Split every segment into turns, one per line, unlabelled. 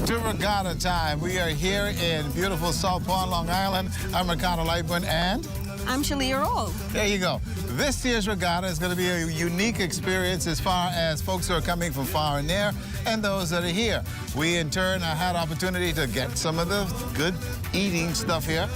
to Regatta time. We are here in beautiful Salt Pond, Long Island. I'm Ricardo Lightburn, and
I'm Shalia Roll.
There you go. This year's regatta is going to be a unique experience as far as folks who are coming from far and near and those that are here. We, in turn, had opportunity to get some of the good eating stuff here.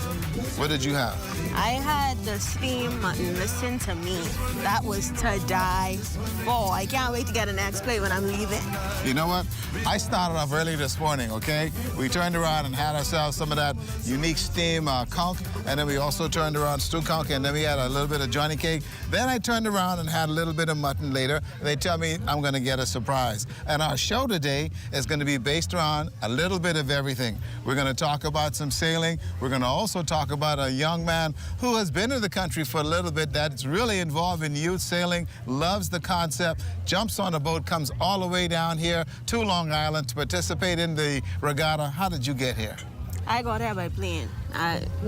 What did you have?
I had the steamed mutton. Listen to me. That was to die for. I can't wait to get an next plate when I'm leaving.
You know what? I started off early this morning, okay? We turned around and had ourselves some of that unique steam conch, and then we also turned around stew conch, and then we had a little bit of johnny cake. Then I turned around and had a little bit of mutton later. They tell me I'm going to get a surprise. And our show today is going to be based around a little bit of everything. We're going to talk about some sailing. We're going to also talk about a young man who has been in the country for a little bit, that's really involved in youth sailing, loves the concept, jumps on a boat, comes all the way down here to Long Island to participate in the regatta. How did you get here?
I got here by plane.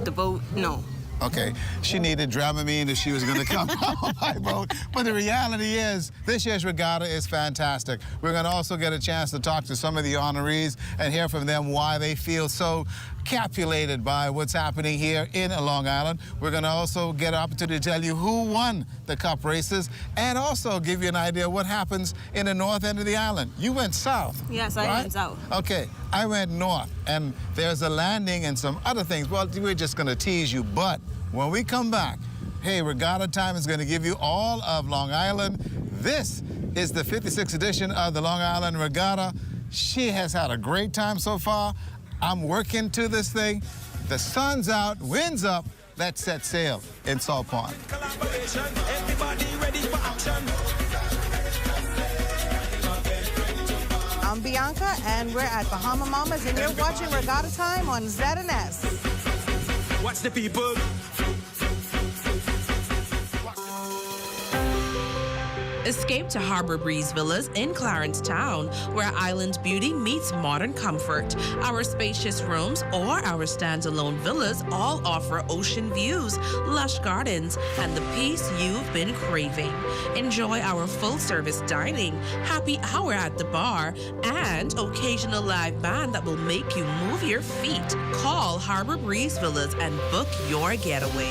The boat, no.
Okay, she needed Dramamine if she was going to come by boat. But the reality is, this year's regatta is fantastic. We're going to also get a chance to talk to some of the honorees and hear from them why they feel so captivated by what's happening here in Long Island. We're going to also get an opportunity to tell you who won the cup races and also give you an idea of what happens in the north end of the island. You went south.
Yes, I went south.
Okay, I went north, and there's a landing and some other things. Well, we're just going to tease you, but when we come back, hey, Regatta Time is going to give you all of Long Island. This is the 56th edition of the Long Island Regatta. She has had a great time so far. I'm working to this thing. The sun's out, wind's up. Let's set sail in Salt Pond.
I'm Bianca, and we're at Bahama Mamas, and you're watching Regatta Time on ZNS.
Watch the people.
Escape to Harbor Breeze Villas in Clarence Town, where island beauty meets modern comfort. Our spacious rooms or our standalone villas all offer ocean views, lush gardens, and the peace you've been craving. Enjoy our full-service dining, happy hour at the bar, and occasional live band that will make you move your feet. Call Harbor Breeze Villas and book your getaway.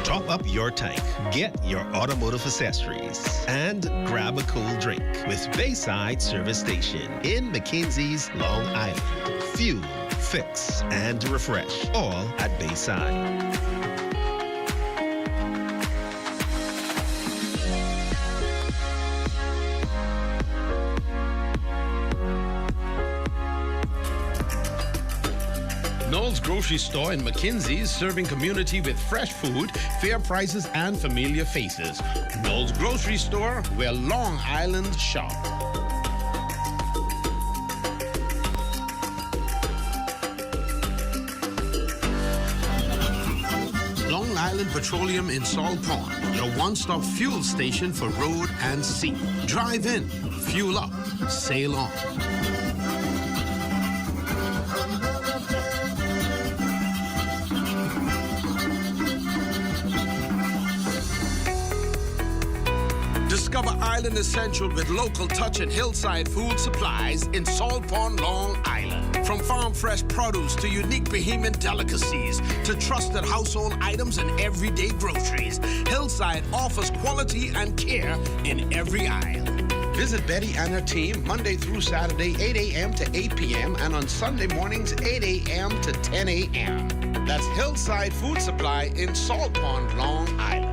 Top up your tank, get your automotive accessories, and grab a cool drink with Bayside Service Station in McKinsey's Long Island. Fuel, fix, and refresh, all at Bayside.
Noel's Grocery Store in McKinsey is serving community with fresh food, fair prices, and familiar faces. Noel's Grocery Store, where Long Island shop. Long Island Petroleum in Salt Pond, your one-stop fuel station for road and sea. Drive in, fuel up, sail on. Discover Island Essential with local touch and hillside food supplies in Salt Pond, Long Island. From farm fresh produce to unique Bahamian delicacies to trusted household items and everyday groceries, Hillside offers quality and care in every aisle. Visit Betty and her team Monday through Saturday, 8 a.m. to 8 p.m. and on Sunday mornings, 8 a.m. to 10 a.m. That's Hillside Food Supply in Salt Pond, Long Island.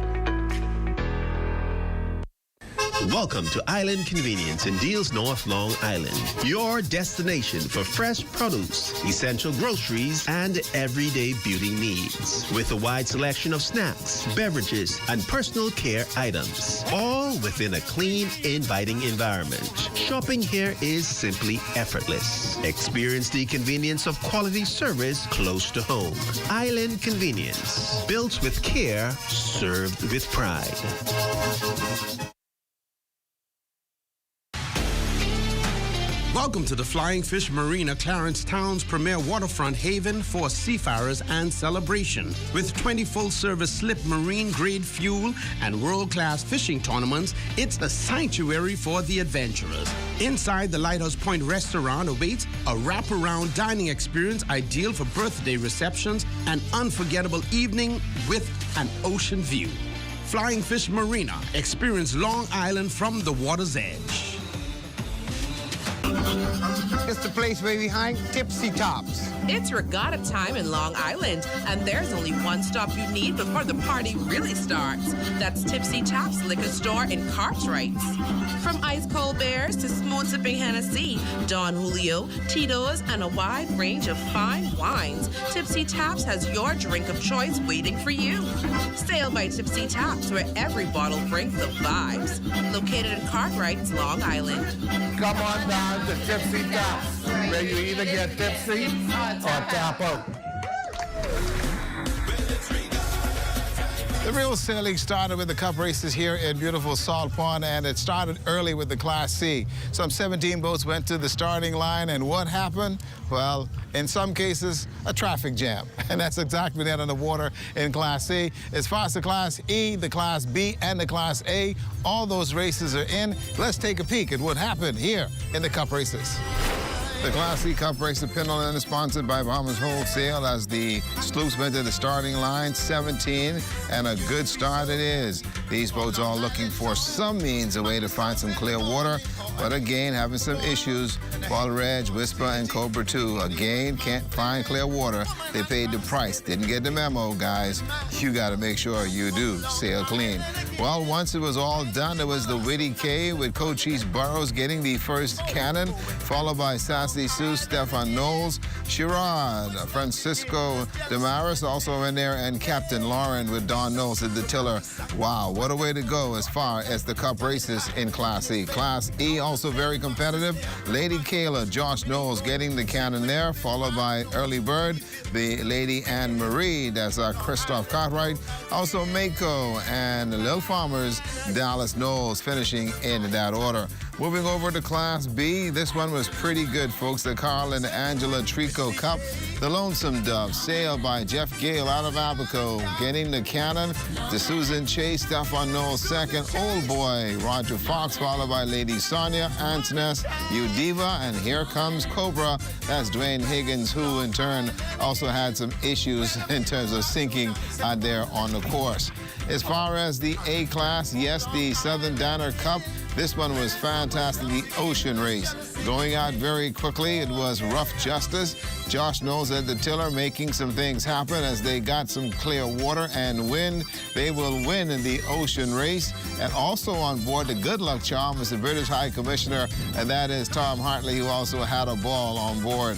Welcome to Island Convenience in Deals North, Long Island. Your destination for fresh produce, essential groceries, and everyday beauty needs. With a wide selection of snacks, beverages, and personal care items. All within a clean, inviting environment. Shopping here is simply effortless. Experience the convenience of quality service close to home. Island Convenience. Built with care, served with pride.
Welcome to the Flying Fish Marina, Clarence Town's premier waterfront haven for seafarers and celebration. With 20 full-service slip marine-grade fuel and world-class fishing tournaments, it's a sanctuary for the adventurers. Inside the Lighthouse Point restaurant awaits a wraparound dining experience ideal for birthday receptions, an unforgettable evening with an ocean view. Flying Fish Marina. Experience Long Island from the water's edge.
It's the place where we hang Tipsy Tops.
It's regatta time in Long Island, and there's only one stop you need before the party really starts. That's Tipsy Tops Liquor Store in Cartwright. From ice-cold beers to smooth-sipping Hennessy, Don Julio, Tito's, and a wide range of fine wines, Tipsy Tops has your drink of choice waiting for you. Sail by Tipsy Tops, where every bottle brings the vibes. Located in Cartwright, Long Island.
Come on down to Tipsy Tops, where you either get tipsy or tap out.
The real sailing started with the cup races here in beautiful Salt Pond, and it started early with the Class C. Some 17 boats went to the starting line, and what happened? Well, in some cases, a traffic jam. And that's exactly that on the water in Class C. As far as the Class E, the Class B, and the Class A, all those races are in. Let's take a peek at what happened here in the cup races. The Class C Cup race of Pendleton is sponsored by Bahamas Wholesale as the sloops went to the starting line, 17, and a good start it is. These boats are all looking for some means, a way to find some clear water, but again, having some issues. Ball Reg, Whisper, and Cobra 2, again, can't find clear water. They paid the price. Didn't get the memo, guys. You got to make sure you do sail clean. Well, once it was all done, it was the Witty K with Cochise Burrows getting the first cannon, followed by Sassy Sue, Stefan Knowles, Sherrod, Francisco Damaris also in there, and Captain Lauren with Don Knowles at the tiller. Wow, what a way to go as far as the cup races in Class E. Class E also very competitive. Lady Kayla, Josh Knowles getting the cannon there, followed by Early Bird, the Lady Anne Marie, that's Christoph Cartwright. Also Mako and Lil Farmers, Dallas Knowles finishing in that order. Moving over to Class B, this one was pretty good, folks. The Carl and Angela Trico Cup. The Lonesome Dove, sailed by Jeff Gale out of Abaco, getting the cannon. The Susan Chase, Stefan Knowles second. Old Boy, Roger Fox, followed by Lady Sonia, Ant's Nest, Udiva, and here comes Cobra. That's Dwayne Higgins, who in turn also had some issues in terms of sinking out there on the course. As far as the A class, yes, the Southern Danner Cup. This one was fantastic, the ocean race. Going out very quickly, it was Rough Justice. Josh Knowles at the tiller making some things happen as they got some clear water and wind. They will win in the ocean race. And also on board, the good luck charm is the British High Commissioner, and that is Tom Hartley, who also had a ball on board.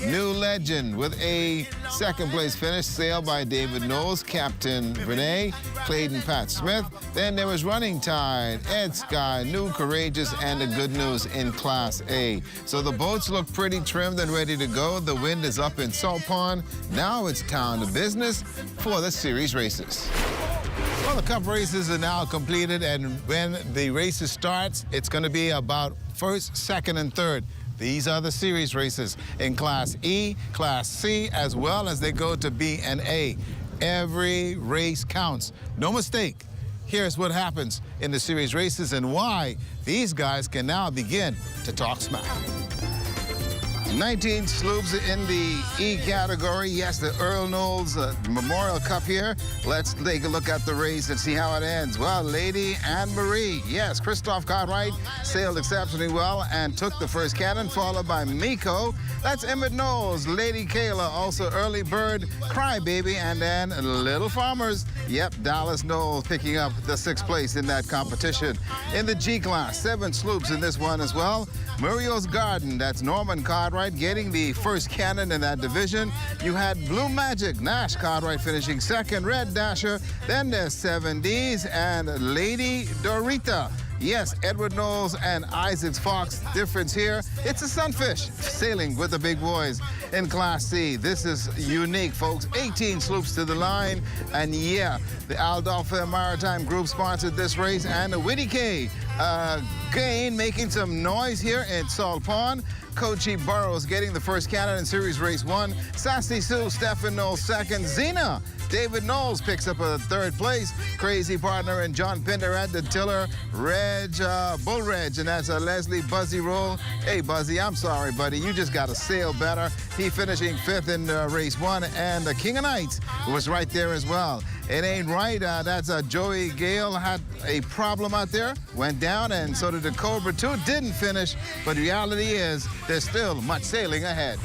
New Legend with a second place finish, sailed by David Knowles, Captain Renee, Clayton Pat Smith. Then there was Running Tide, Ed Sky, New Courageous, and the good news in Class A. So the boats look pretty trimmed and ready to go. The wind is up in Salt Pond. Now it's down to business for the series races. Well, the cup races are now completed, and when the races starts, it's going to be about first, second, and third. These are the series races in Class E, Class C, as well as they go to B and A. Every race counts. No mistake. Here's what happens in the series races and why these guys can now begin to talk smack. 19 sloops in the E category. Yes, the Earl Knowles Memorial Cup here. Let's take a look at the race and see how it ends. Well, Lady Anne Marie, yes, Christoph Cartwright sailed exceptionally well and took the first cannon, followed by Miko. That's Emmett Knowles, Lady Kayla, also Early Bird, Crybaby, and then Little Farmers. Yep, Dallas Knowles picking up the 6th place in that competition. In the G class, 7 sloops in this one as well. Muriel's Garden, that's Norman Cartwright getting the first cannon in that division. You had Blue Magic, Nash Cartwright finishing second, Red Dasher. Then there's 7 Ds and Lady Dorita. Yes, Edward Knowles and Isaac Fox. Difference here, it's a sunfish sailing with the big boys in Class C. This is unique, folks. 18 sloops to the line. And yeah, the Aldolphin Maritime Group sponsored this race. And the Whitty K again making some noise here in Salt Pond. Coachy Burrows getting the first Canada in Series Race 1. Sassy Sue, Stephen Knowles second. Zena, David Knowles picks up a third place. Crazy Partner and John Pinder at the tiller. Bull Reg, and that's a Leslie Buzzy Roll. Hey, Buzzy, I'm sorry, buddy. You just got to sail better. He finishing 5th in Race 1, and the King of Knights was right there as well. It ain't right. That's Joey Gale had a problem out there, went down, and so did the Cobra 2. Didn't finish, but the reality is there's still much sailing ahead.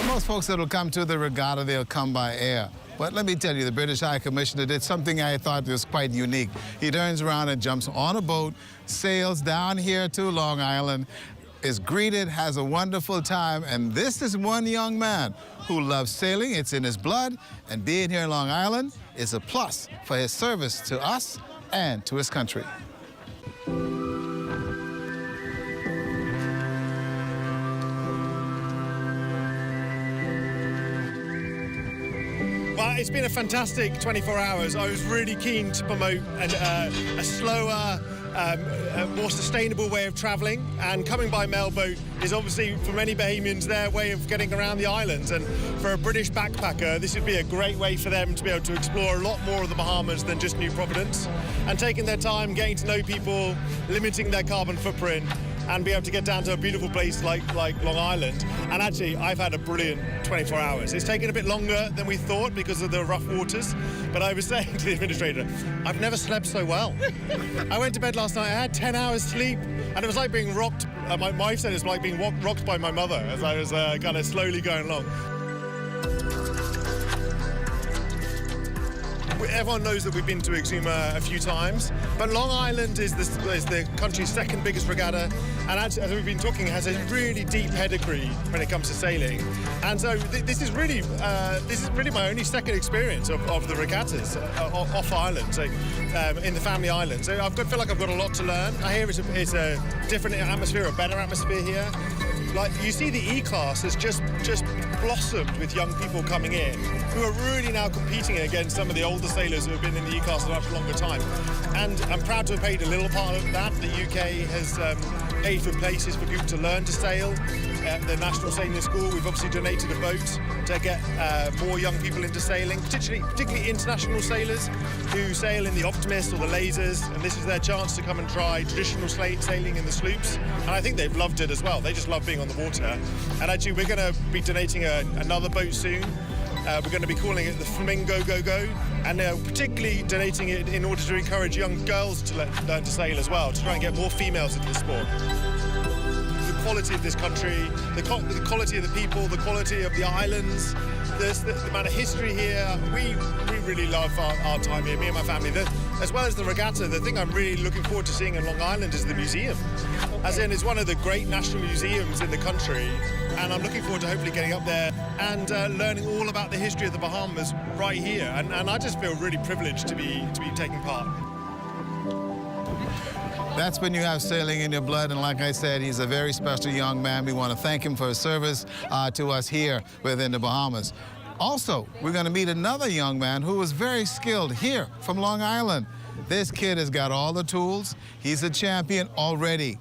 Most folks that will come to the regatta, they'll come by air. But let me tell you, the British High Commissioner did something I thought was quite unique. He turns around and jumps on a boat, sails down here to Long Island, is greeted, has a wonderful time, and this is one young man who loves sailing. It's in his blood, and being here in Long Island is a plus for his service to us and to his country.
Well, it's been a fantastic 24 hours. I was really keen to promote a slower, more sustainable way of travelling, and coming by mailboat is obviously, for many Bahamians, their way of getting around the islands, and for a British backpacker this would be a great way for them to be able to explore a lot more of the Bahamas than just New Providence, and taking their time, getting to know people, limiting their carbon footprint, and be able to get down to a beautiful place like Long Island. And actually, I've had a brilliant 24 hours. It's taken a bit longer than we thought because of the rough waters, but I was saying to the administrator, I've never slept so well. I went to bed last night, I had 10 hours sleep, and it was like being rocked. My wife said it's like being rocked by my mother as I was kind of slowly going along. Everyone knows that we've been to Exuma a few times, but Long Island is the country's second biggest regatta, and as we've been talking, has a really deep pedigree when it comes to sailing. And so this is really my only second experience of the regattas off island, so in the family island. So I feel like I've got a lot to learn. I hear it's a different atmosphere, a better atmosphere here. Like, you see the E-Class has just blossomed with young people coming in who are really now competing against some of the older sailors who have been in the E-Class for a much longer time. And I'm proud to have paid a little part of that. The UK has paid for places for people to learn to sail. At the National Sailing School, we've obviously donated a boat to get more young people into sailing, particularly international sailors who sail in the Optimist or the Lasers, and this is their chance to come and try traditional sailing in the sloops. And I think they've loved it as well. They just love being on the water. And actually, we're going to be donating another boat soon. We're going to be calling it the Flamingo Go, and particularly donating it in order to encourage young girls to learn to sail as well, to try and get more females into the sport. The quality of this country, the quality of the people, the quality of the islands, the amount of history here. We really love our time here, me and my family. As well as the regatta, the thing I'm really looking forward to seeing in Long Island is the museum. As in, it's one of the great national museums in the country, and I'm looking forward to hopefully getting up there and learning all about the history of the Bahamas right here. And I just feel really privileged to be taking part.
That's when you have sailing in your blood, and like I said, he's a very special young man. We want to thank him for his service to us here within the Bahamas. Also, we're going to meet another young man who is very skilled here from Long Island. This kid has got all the tools. He's a champion already.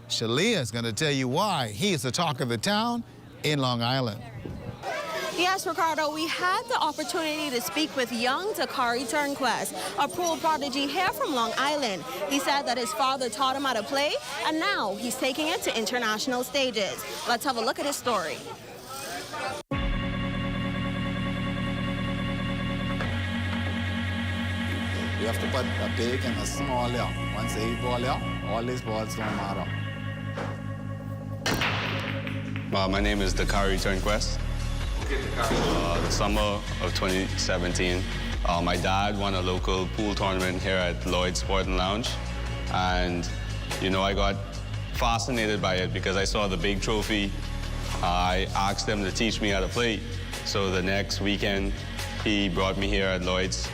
Shalia is going to tell you why he is the talk of the town in Long Island.
Yes, Ricardo, we had the opportunity to speak with young Dakari Turnquest, a pro prodigy here from Long Island. He said that his father taught him how to play, and now he's taking it to international stages. Let's have a look at his story.
You have to put a big and a small here. Once you hit ball here, all these balls don't matter.
My name is Dakari Turnquest. The summer of 2017, my dad won a local pool tournament here at Lloyd's Sport and Lounge. And, you know, I got fascinated by it because I saw the big trophy. I asked them to teach me how to play. So the next weekend, he brought me here at Lloyd's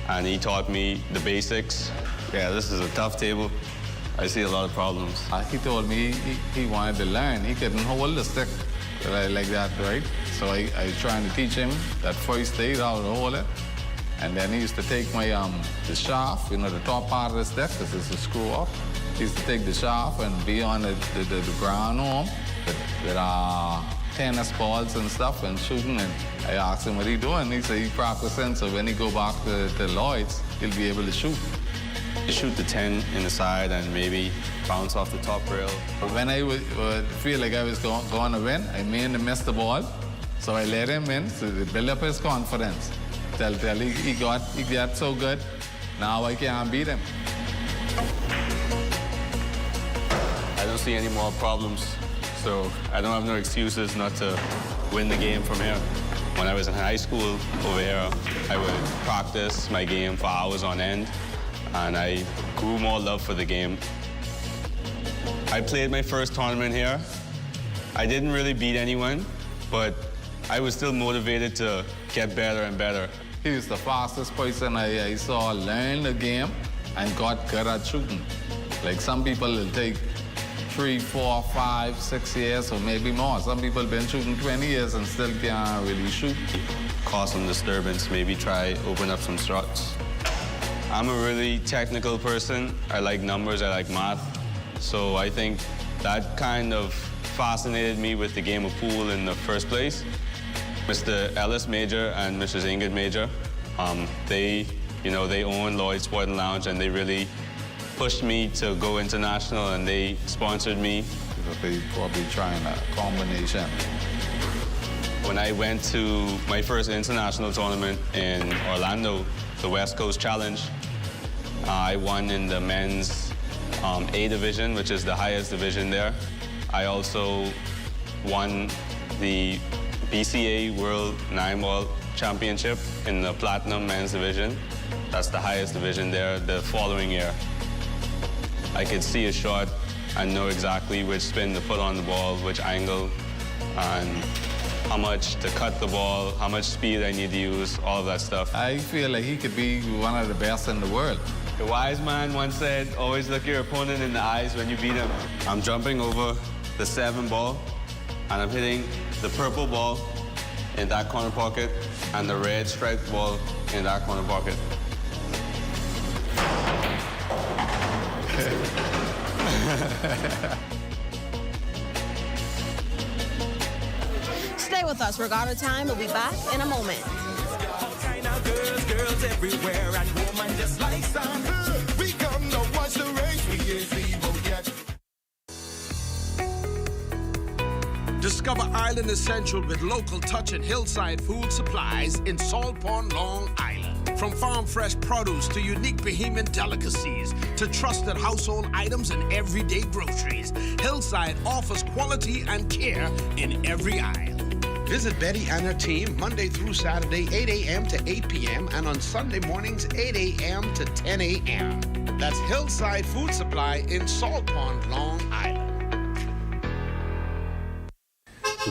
and he taught me the basics. Yeah, this is a tough table. I see a lot of problems.
He told me he wanted to learn. He couldn't hold the stick like that, right? So I was trying to teach him that first stage, how to hold it. And then he used to take my the shaft, you know, the top part of the stick, because it's a screw up. He used to take the shaft and be on the ground home with tennis balls and stuff and shooting. And I asked him what he doing. He said he's practicing, so when he go back to Lloyd's, he'll be able to shoot.
Shoot the 10 in the side and maybe bounce off the top rail.
When I would feel like I was going to win, I made him miss the ball. So I let him in to build up his confidence. Till he got so good, now I can't beat him.
I don't see any more problems, so I don't have no excuses not to win the game from here. When I was in high school over here, I would practice my game for hours on end, and I grew more love for the game. I played my first tournament here. I didn't really beat anyone, but I was still motivated to get better and better.
He was the fastest person I saw learn the game and got good at shooting. Like some people will take 3, 4, 5, 6 years or maybe more. Some people have been shooting 20 years and still can't really shoot.
Cause some disturbance, maybe try open up some struts. I'm a really technical person. I like numbers, I like math. So I think that kind of fascinated me with the game of pool in the first place. Mr. Ellis Major and Mrs. Ingrid Major, they own Lloyd's Sport and Lounge, and they really pushed me to go international, and they sponsored me.
They probably trying a combination.
When I went to my first international tournament in Orlando, the West Coast Challenge, I won in the men's A division, which is the highest division there. I also won the BCA World 9-Ball Championship in the Platinum Men's Division. That's the highest division there the following year. I could see a shot and know exactly which spin to put on the ball, which angle, and how much to cut the ball, how much speed I need to use, all of that stuff.
I feel like he could be one of the best in the world.
The wise man once said, always look your opponent in the eyes when you beat him. I'm jumping over the 7 ball, and I'm hitting the purple ball in that corner pocket and the red striped ball in that corner pocket.
Stay with us. Regatta Time will be back in a moment.
All kind of girls everywhere, and woman just like sun. We come to watch the race, we ain't evil yet.
Discover Island Essential with local touch and hillside food supplies in Salt Pond, Long Island. From farm fresh produce to unique Bahamian delicacies to trusted household items and everyday groceries, Hillside offers quality and care in every aisle. Visit Betty and her team Monday through Saturday, 8 a.m. to 8 p.m. and on Sunday mornings, 8 a.m. to 10 a.m. That's Hillside Food Supply in Salt Pond, Long Island.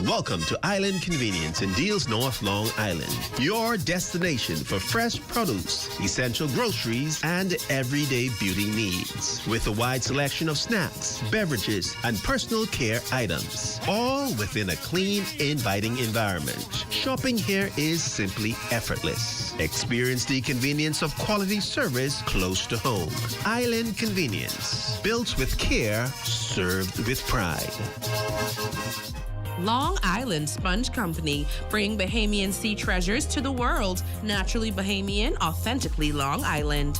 Welcome to Island Convenience in Deals North, Long Island. Your destination for fresh produce, essential groceries, and everyday beauty needs. With a wide selection of snacks, beverages, and personal care items. All within a clean, inviting environment. Shopping here is simply effortless. Experience the convenience of quality service close to home. Island Convenience. Built with care, served with pride.
Long Island Sponge Company, bring Bahamian sea treasures to the world. Naturally Bahamian, authentically Long Island.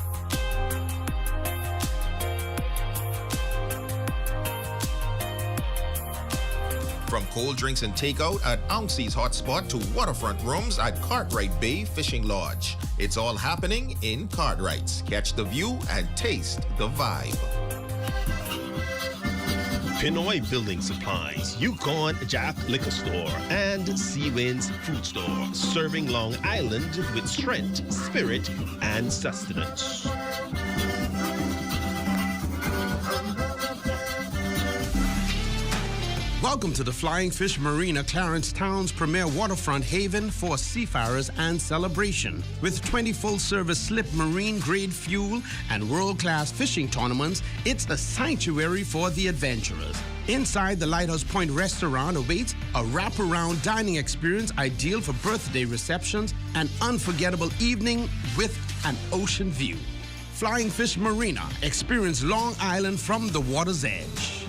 From cold drinks and takeout at Ouncy's Hotspot to waterfront rooms at Cartwright Bay Fishing Lodge. It's all happening in Cartwright's. Catch the view and taste the vibe.
Pinoy Building Supplies, Yukon Jack Liquor Store, and Seawinds Food Store, serving Long Island with strength, spirit, and sustenance.
Welcome to the Flying Fish Marina, Clarence Town's premier waterfront haven for seafarers and celebration. With 20 full-service slip marine-grade fuel and world-class fishing tournaments, it's a sanctuary for the adventurers. Inside the Lighthouse Point restaurant awaits a wrap-around dining experience ideal for birthday receptions, an unforgettable evening with an ocean view. Flying Fish Marina. Experience Long Island from the water's edge.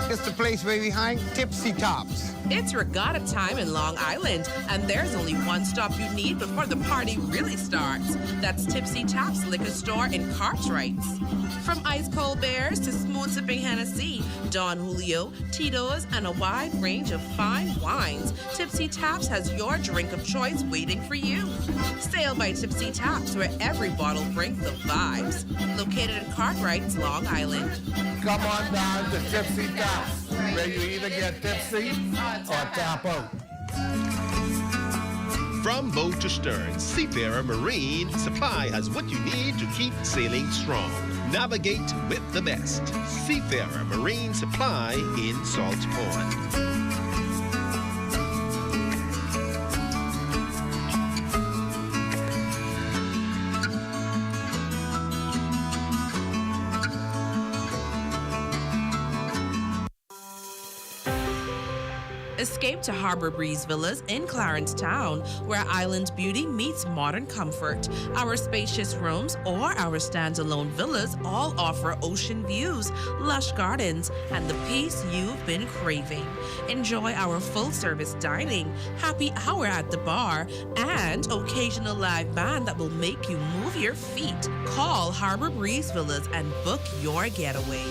It's the place way behind Tipsy Tops.
It's regatta time in Long Island, and there's only one stop you need before the party really starts. That's Tipsy Tops Liquor Store in Cartwright. From ice-cold beers to smooth-sipping Hennessy, Don Julio, Tito's, and a wide range of fine wines, Tipsy Tops has your drink of choice waiting for you. Sail by Tipsy Tops, where every bottle brings the vibes. Located in Cartwright, Long Island.
Come on down to Tipsy Tops, where you either get tipsy or tap out.
From boat to stern, Seafarer Marine Supply has what you need to keep sailing strong. Navigate with the best. Seafarer Marine Supply in Salt Pond.
Escape to Harbor Breeze Villas in Clarence Town, where island beauty meets modern comfort. Our spacious rooms or our standalone villas all offer ocean views, lush gardens, and the peace you've been craving. Enjoy our full-service dining, happy hour at the bar, and occasional live band that will make you move your feet. Call Harbor Breeze Villas and book your getaway.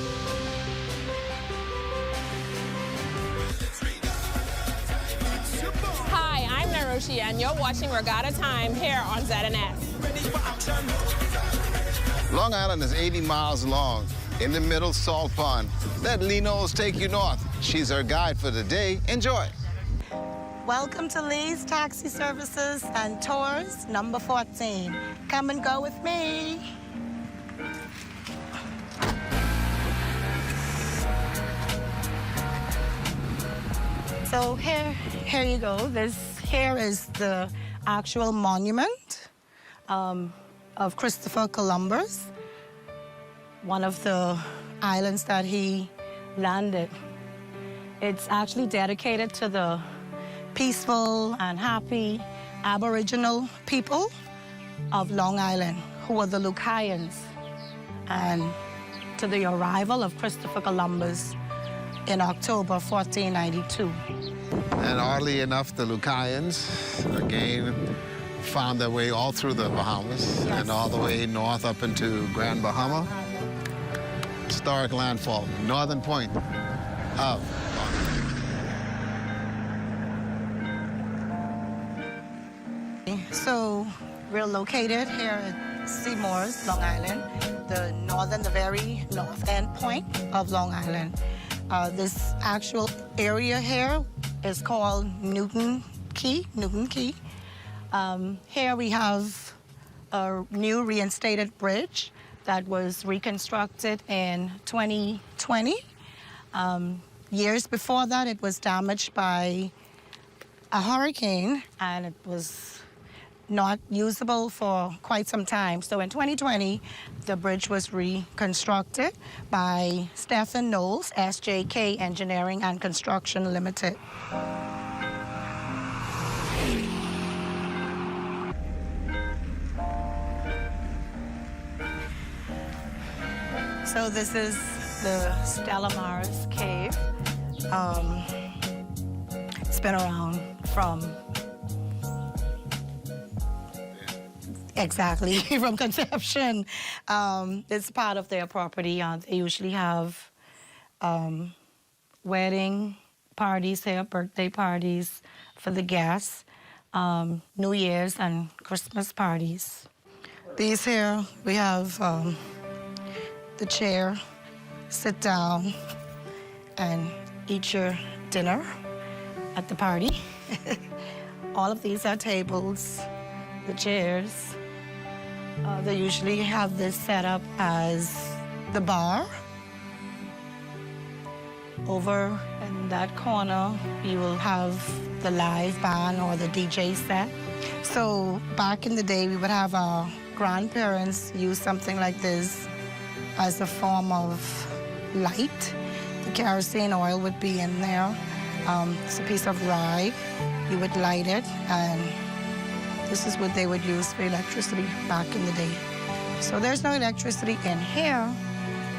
And you're watching Regatta Time here on ZNS.
Long Island is 80 miles long. In the middle, Salt Pond. Let Lino's take you north. She's our guide for the day. Enjoy.
Welcome to Lee's Taxi Services and Tours, number 14. Come and go with me. So here you go. Here is the actual monument of Christopher Columbus, one of the islands that he landed. It's actually dedicated to the peaceful and happy Aboriginal people of Long Island, who were the Lucayans, and to the arrival of Christopher Columbus in October 1492.
And oddly enough, the Lucayans, again, found their way all through the Bahamas and all the way north up into Grand Bahama. Historic landfall, northern point of Long
Island. So we're located here at Seymour's, Long Island, the very north end point of Long Island. This actual area here is called Newton Key. Here we have a new reinstated bridge that was reconstructed in 2020. Years before that, it was damaged by a hurricane, and it was not usable for quite some time. So in 2020, the bridge was reconstructed by Stephen Knowles, SJK Engineering and Construction Limited. So this is the Stella Maris Cave. It's been around from from conception. It's part of their property. They usually have wedding parties here, birthday parties for the guests, New Year's and Christmas parties. These here, we have the chair, sit down and eat your dinner at the party. All of these are tables, the chairs. They usually have this set up as the bar. Over in that corner, you will have the live band or the DJ set. So back in the day, we would have our grandparents use something like this as a form of light. The kerosene oil would be in there. It's a piece of rye. You would light it, and this is what they would use for electricity back in the day. So there's no electricity in here,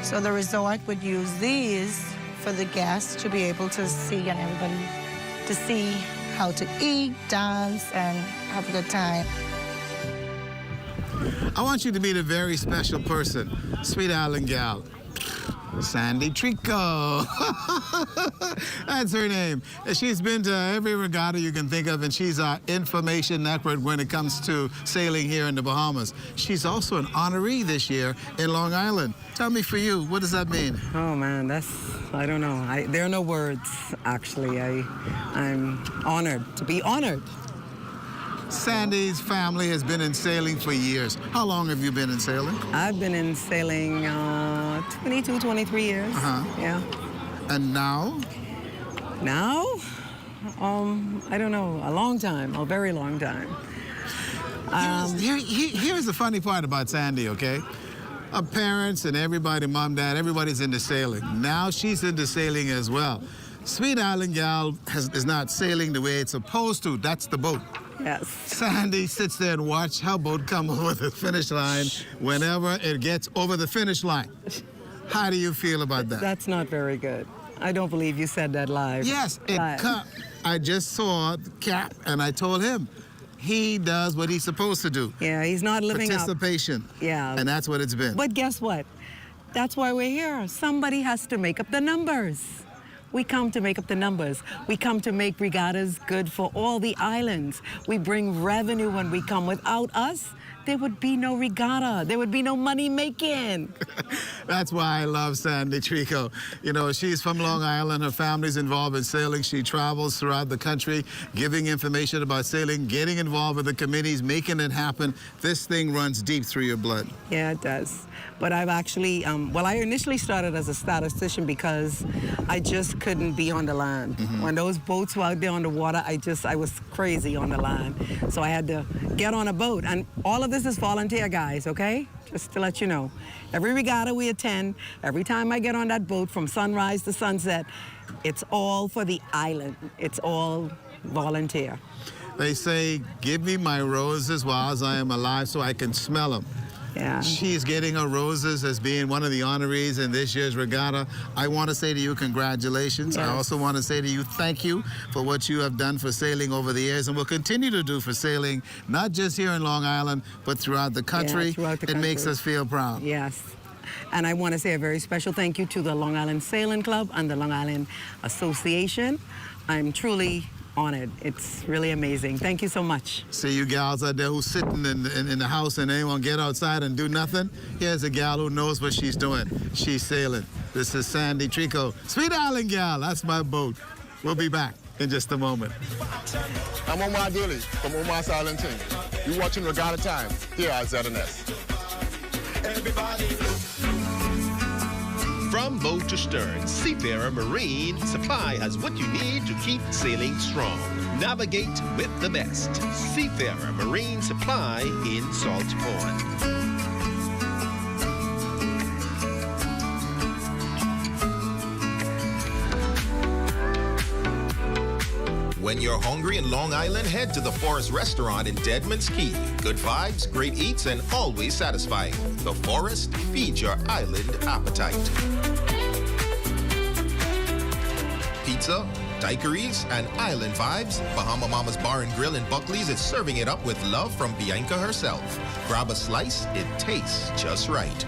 so the resort would use these for the guests to be able to see, and everybody to see how to eat, dance, and have a good time.
I want you to meet a very special person, Sweet Island gal, Sandy Trico. That's her name. She's been to every regatta you can think of, and she's our information expert when it comes to sailing here in the Bahamas. She's also an honoree this year in Long Island. Tell me, for you, what does that mean?
Oh man, I don't know. There are no words, actually. I'm honored to be honored.
Sandy's family has been in sailing for years. How long have you been in sailing?
I've been in sailing 22, 23 years. Yeah.
And now?
Now? I don't know. A long time. A very long time.
Here's the funny part about Sandy, okay? Our parents and everybody, mom, dad, everybody's into sailing. Now she's into sailing as well. Sweet Island gal is not sailing the way it's supposed to. That's the boat.
Yes.
Sandy sits there and watches her boat come over the finish line whenever it gets over the finish line. How do you feel about that?
That's not very good. I don't believe you said that live.
Yes, I just saw the Cap, and I told him he does what he's supposed to do.
Yeah, he's not living
Participation.
Yeah.
And that's what it's been.
But guess what? That's why we're here. Somebody has to make up the numbers. We come to make up the numbers. We come to make regattas good for all the islands. We bring revenue when we come. Without us, there would be no regatta. There would be no money making.
That's why I love Sandy Trico. You know, she's from Long Island. Her family's involved in sailing. She travels throughout the country, giving information about sailing, getting involved with the committees, making it happen. This thing runs deep through your blood.
Yeah, it does. But I've actually, I initially started as a statistician because I just couldn't be on the land. When those boats were out there on the water, I was crazy on the land. So I had to get on a boat. And all of this is volunteer, guys, okay? Just to let you know. Every regatta we attend, every time I get on that boat from sunrise to sunset, it's all for the island. It's all volunteer.
They say, give me my roses while I am alive so I can smell them.
Yeah.
She's getting her roses as being one of the honorees in this year's regatta. I want to say to you, congratulations.
Yes.
I also want to say to you, thank you for what you have done for sailing over the years and will continue to do for sailing, not just here in Long Island, but throughout the country.
Yeah, throughout the country.
It makes us feel proud.
Yes. And I want to say a very special thank you to the Long Island Sailing Club and the Long Island Association. I'm truly honored. It's really amazing. Thank you so much.
See you gals out there who's sitting in the house and they won't get outside and do nothing. Here's a gal who knows what she's doing. She's sailing. This is Sandy Trico. Sweet Island gal, that's my boat. We'll be back in just a moment.
I'm Omar Dooley from Omar's Island Team. You're watching Regatta Time here at ZNS.
From boat to stern, Seafarer Marine Supply has what you need to keep sailing strong. Navigate with the best. Seafarer Marine Supply in Salt Pond.
When you're hungry in Long Island, head to the Forest Restaurant in Deadman's Key. Good vibes, great eats, and always satisfying. The Forest feeds your island appetite. Pizza, daiquiris, and island vibes. Bahama Mama's Bar and Grill in Buckley's is serving it up with love from Bianca herself. Grab a slice, it tastes just right.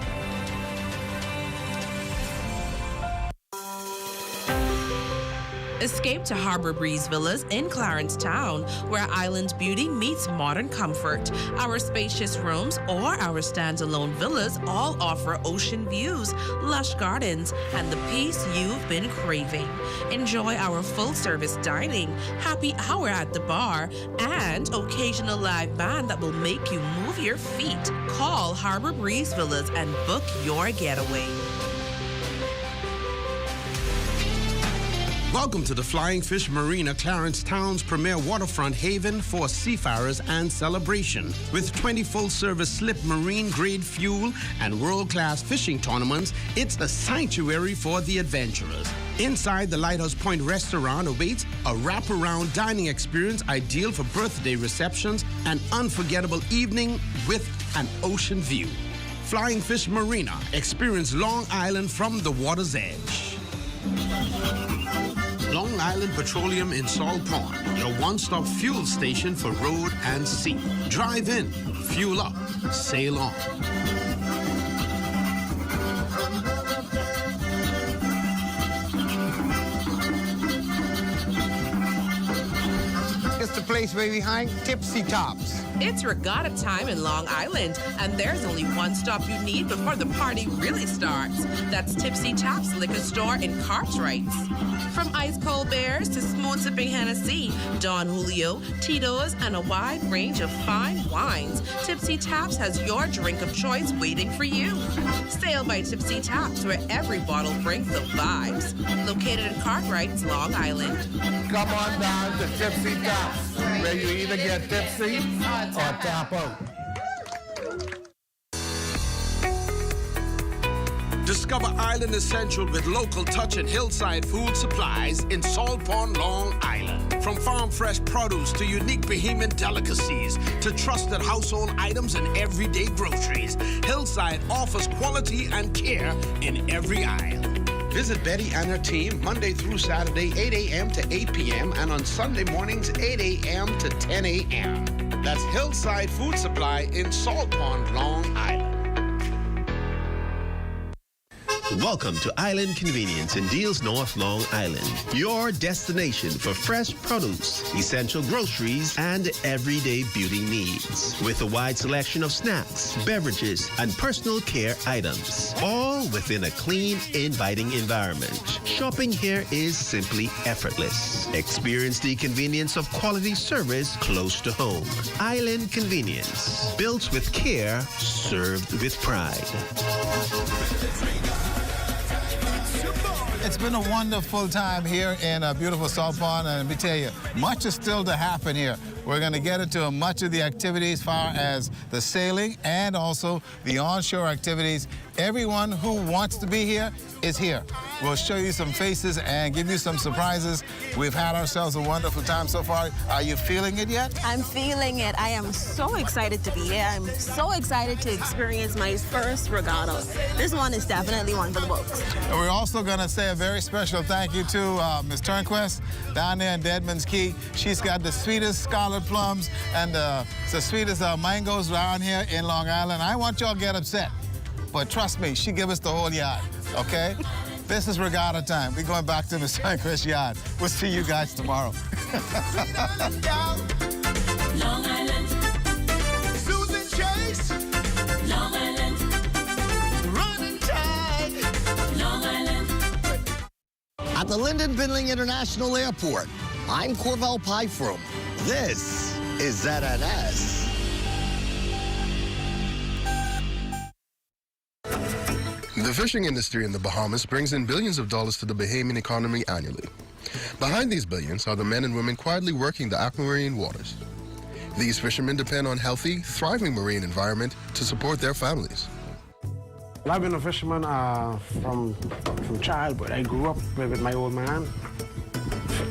Escape to Harbor Breeze Villas in Clarence Town, where island beauty meets modern comfort. Our spacious rooms or our standalone villas all offer ocean views, lush gardens, and the peace you've been craving. Enjoy our full-service dining, happy hour at the bar, and occasional live band that will make you move your feet. Call Harbor Breeze Villas and book your getaway.
Welcome to the Flying Fish Marina, Clarence Town's premier waterfront haven for seafarers and celebration. With 20 full-service slip marine-grade fuel and world-class fishing tournaments, it's the sanctuary for the adventurers. Inside the Lighthouse Point restaurant awaits a wraparound dining experience ideal for birthday receptions, an unforgettable evening with an ocean view. Flying Fish Marina. Experience Long Island from the water's edge. Long Island Petroleum in Salt Pond, your one-stop fuel station for road and sea. Drive in, fuel up, sail on.
It's the place way behind Tipsy Tops.
It's regatta time in Long Island, and there's only one stop you need before the party really starts. That's Tipsy Tops Liquor Store in Cartwright. From ice-cold beers to smooth-sipping Hennessy, Don Julio, Tito's, and a wide range of fine wines, Tipsy Tops has your drink of choice waiting for you. Sail by Tipsy Tops, where every bottle brings the vibes. Located in Cartwright, Long Island.
Come on down to Tipsy Tops, where you either get tipsy or tap out.
Discover Island Essential with local touch and hillside food supplies in Salt Pond, Long Island. From farm fresh produce to unique Bahamian delicacies to trusted household items and everyday groceries, Hillside offers quality and care in every aisle. Visit Betty and her team Monday through Saturday, 8 a.m. to 8 p.m. and on Sunday mornings, 8 a.m. to 10 a.m. That's Hillside Food Supply in Salt Pond, Long Island.
Welcome to Island Convenience in Deals North, Long Island. Your destination for fresh produce, essential groceries, and everyday beauty needs. With a wide selection of snacks, beverages, and personal care items. All within a clean, inviting environment. Shopping here is simply effortless. Experience the convenience of quality service close to home. Island Convenience. Built with care, served with pride.
It's been a wonderful time here in beautiful Salt Pond, and let me tell you, much is still to happen here. We're going to get into much of the activities as far as the sailing and also the onshore activities. Everyone who wants to be here is here. We'll show you some faces and give you some surprises. We've had ourselves a wonderful time so far. Are you feeling it yet?
I'm feeling it. I am so excited to be here. I'm so excited to experience my first regatta. This one is definitely one for the books.
And we're also going to say a very special thank you to Ms. Turnquest down there in Deadman's Key. She's got the sweetest scarlet plums and the sweetest mangoes around here in Long Island. I want y'all to get upset, but trust me, she give us the whole yard, okay? This is regatta time. We're going back to Ms. Turnquest's yard. We'll see you guys tomorrow.
Long Island. Susan Chase. Long Island. Running Tide. Long Island.
At the Lyndon Bindling International Airport, I'm Corval Pyfrom. This is ZNS.
The fishing industry in the Bahamas brings in billions of dollars to the Bahamian economy annually. Behind these billions are the men and women quietly working the aquamarine waters. These fishermen depend on healthy, thriving marine environment to support their families.
Well, I've been a fisherman from childhood. I grew up with my old man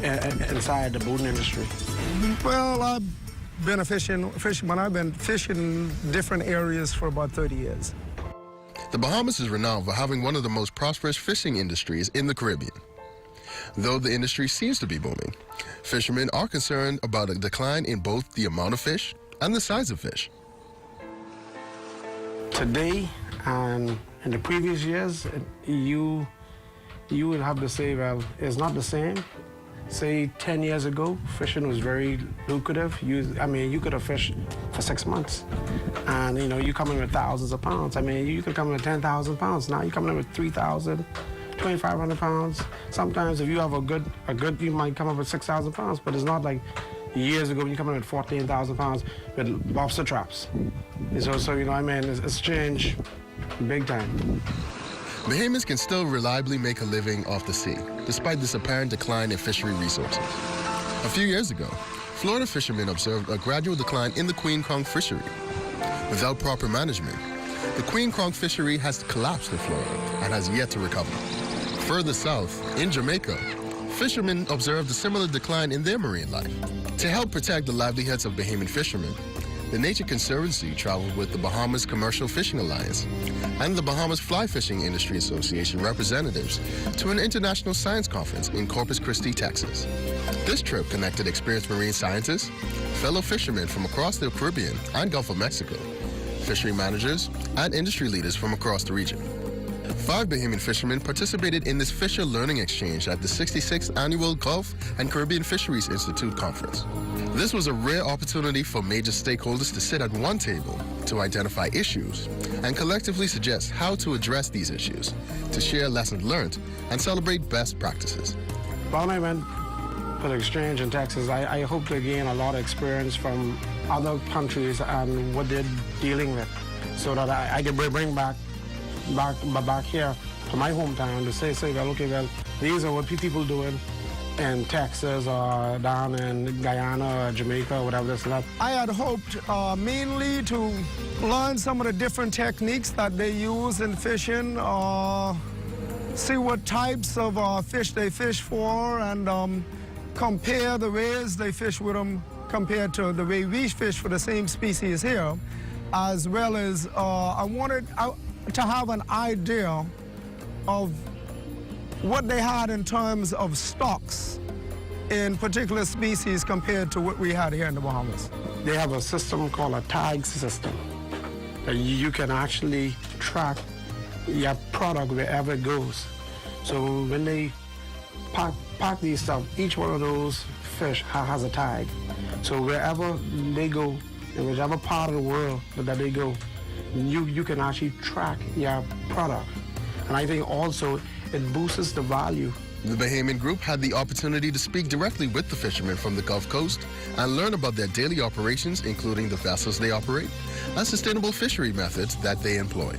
inside the boating industry.
Well, I've been a fisherman. I've been fishing different areas for about 30 years.
The Bahamas is renowned for having one of the most prosperous fishing industries in the Caribbean. Though the industry seems to be booming, fishermen are concerned about a decline in both the amount of fish and the size of fish.
Today and in the previous years, you would have to say, well, it's not the same. Say 10 years ago, fishing was very lucrative. You could have fished for 6 months. And you come in with thousands of pounds. You could come in with 10,000 pounds. Now you're coming in with 3,000, 2,500 pounds. Sometimes if you have a good, you might come up with 6,000 pounds, but it's not like years ago when you come in with 14,000 pounds with lobster traps. So it's changed big time.
Bahamians can still reliably make a living off the sea, despite this apparent decline in fishery resources. A few years ago, Florida fishermen observed a gradual decline in the queen conch fishery. Without proper management, the queen conch fishery has collapsed in Florida and has yet to recover. Further south, in Jamaica, fishermen observed a similar decline in their marine life. To help protect the livelihoods of Bahamian fishermen, the Nature Conservancy traveled with the Bahamas Commercial Fishing Alliance and the Bahamas Fly Fishing Industry Association representatives to an international science conference in Corpus Christi, Texas. This trip connected experienced marine scientists, fellow fishermen from across the Caribbean and Gulf of Mexico, fishery managers, and industry leaders from across the region. 5 Bahamian fishermen participated in this Fisher Learning Exchange at the 66th Annual Gulf and Caribbean Fisheries Institute Conference. This was a rare opportunity for major stakeholders to sit at one table to identify issues and collectively suggest how to address these issues, to share lessons learned, and celebrate best practices.
When I went for the exchange in Texas, I hope to gain a lot of experience from other countries and what they're dealing with, so that I can bring back here to my hometown to say, well, okay, well, these are what people doing in Texas or down in Guyana or Jamaica or whatever this and that.
I had hoped mainly to learn some of the different techniques that they use in fishing, see what types of fish they fish for, and compare the ways they fish with them compared to the way we fish for the same species here, as well as I wanted to have an idea of what they had in terms of stocks in particular species compared to what we had here in the Bahamas.
They have a system called a tag system. You can actually track your product wherever it goes. So when they pack these stuff, each one of those fish has a tag. So wherever they go, in whichever part of the world that they go, you can actually track your product. And I think also it boosts the value.
The Bahamian group had the opportunity to speak directly with the fishermen from the Gulf Coast and learn about their daily operations, including the vessels they operate and sustainable fishery methods that they employ.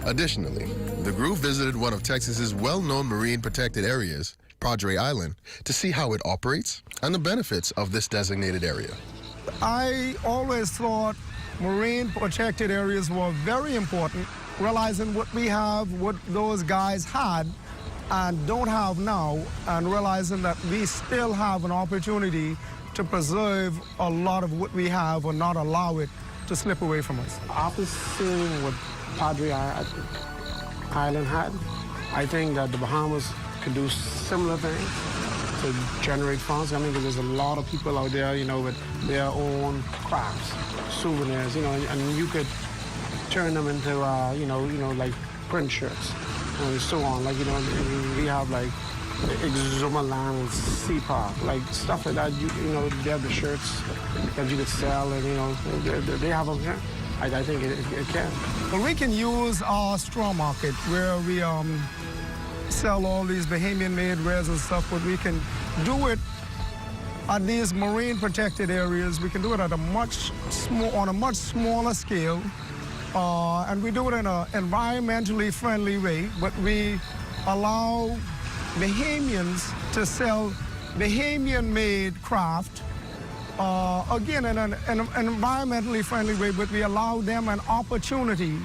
Additionally, the group visited one of Texas's well-known marine protected areas, Padre Island, to see how it operates and the benefits of this designated area.
I always thought marine protected areas were very important, realizing what we have, what those guys had and don't have now, and realizing that we still have an opportunity to preserve a lot of what we have or not allow it to slip away from us.
After seeing what Padre Island had, I think that the Bahamas could do similar things to generate funds. I mean, there's a lot of people out there, with their own crafts, souvenirs, and you could turn them into, like print shirts and so on. Like, we have like Exuma Land and Sea Park, like stuff like that. They have the shirts that you could sell, and they have them here. I think it can.
Well, we can use our straw market where we sell all these Bahamian-made wares and stuff, but we can do it at these marine protected areas. We can do it at on a much smaller scale, and we do it in an environmentally friendly way, but we allow Bahamians to sell Bahamian-made craft, again, in an environmentally friendly way, but we allow them an opportunity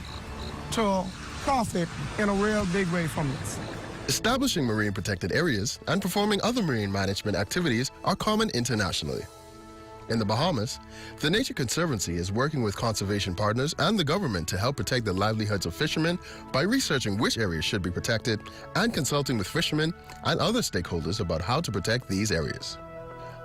to profit in a real big way from this.
Establishing marine protected areas and performing other marine management activities are common internationally. In the Bahamas, the Nature Conservancy is working with conservation partners and the government to help protect the livelihoods of fishermen by researching which areas should be protected and consulting with fishermen and other stakeholders about how to protect these areas.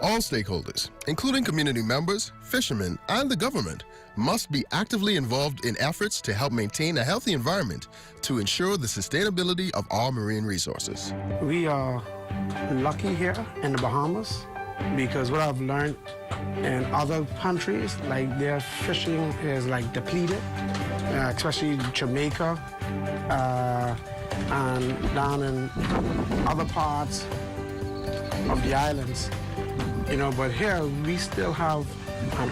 All stakeholders, including community members, fishermen, and the government, must be actively involved in efforts to help maintain a healthy environment to ensure the sustainability of our marine resources.
We are lucky here in the Bahamas because what I've learned in other countries, like their fishing is like depleted, especially Jamaica and down in other parts of the islands. But here we still have an